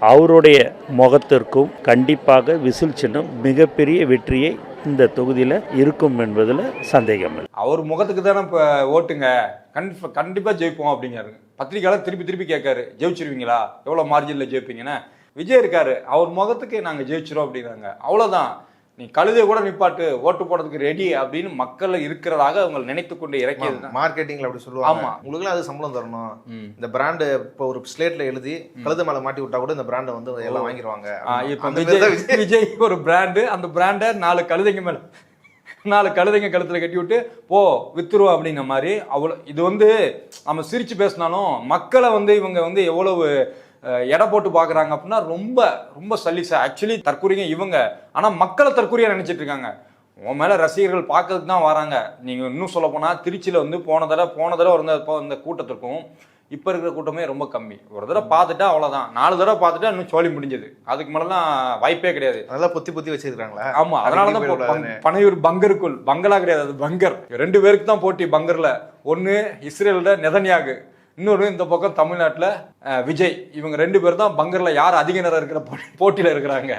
அவருடைய முகத்திற்கும் கண்டிப்பாக விசில் சின்னம் மிகப்பெரிய வெற்றியை இந்த தொகுதியில் இருக்கும் என்பதில் சந்தேகம் இல்லை. அவர் முகத்துக்கு தானே இப்போ ஓட்டுங்க, கண்டிப்பாக ஜெயிப்போம் அப்படிங்கிறாரு. பத்திரிக்கையாளர் திருப்பி கேட்காரு, ஜெயிச்சிருவீங்களா, எவ்வளோ மார்ஜினில் ஜெயிப்பீங்கன்னா, விஜய் இருக்காரு, அவர் முகத்துக்கு நாங்கள் ஜெயிச்சிரும் அப்படிங்கிறாங்க. அவ்வளோதான், நீ கழுதை கூட நிப்பாட்டு, ஓட்டு போடுறதுக்கு ரெடி அப்படின்னு மக்கள் இருக்கிறதாக அவங்க நினைத்து கொண்டு இறக்கியது. மார்க்கெட்டிங்ல அப்படி சொல்லுவாங்க. ஆமா, உங்களுக்கு அது சம்பளம் தரணும். இந்த பிராண்டு இப்போ ஒரு ஸ்லேட்ல எழுதி கழுதை மேல மாட்டி விட்டா கூட இந்த பிராண்டை வந்து எல்லாம் வாங்கிடுவாங்க. இப்போ விஜய் ஒரு பிராண்டு, அந்த பிராண்டை 4 கழுதைங்க மேல 4 கழுதைங்க கழுத்துல கட்டி விட்டு போ வித்துருவோம் அப்படிங்கிற மாதிரி. அவ்வளோ இது வந்து நம்ம சிரிச்சு பேசினாலும் மக்களை வந்து இவங்க வந்து எவ்வளவு எடை போட்டு பார்க்குறாங்க அப்படின்னா ரொம்ப ரொம்ப சல்லிசா. ஆக்சுவலி தற்கொலைங்க இவங்க, ஆனால் மக்களை தற்கொலையாக நினச்சிட்டு இருக்காங்க. உன் மேலே ரசிகர்கள் பார்க்கறதுக்கு தான் வராங்க. நீங்கள் இன்னும் சொல்ல போனால் திருச்சியில் வந்து போன தடவை இந்த கூட்டத்திற்கும் இப்போ இருக்கிற கூட்டமே ரொம்ப கம்மி. ஒரு தடவை பார்த்துட்டா அவ்வளோதான், 4 தடவை பார்த்துட்டா இன்னும் சோழி முடிஞ்சது. அதுக்கு மேலாம் வாய்ப்பே கிடையாது. அதெல்லாம் பொத்தி வச்சிருக்காங்களா? ஆமாம், அதனால தான் பனையூர் பங்கருக்குள், பங்களா கிடையாது அது பங்கர். 2 பேருக்கு தான் போட்டி பங்கரில். ஒன்று இஸ்ரேலில் நெதன்யாகு, இன்னொரு இந்த பக்கம் தமிழ்நாட்டில் விஜய். இவங்க 2 பேர் தான் பங்கரில் யார் அதிக நேரம் இருக்கிற போட்டியில் இருக்கிறாங்க.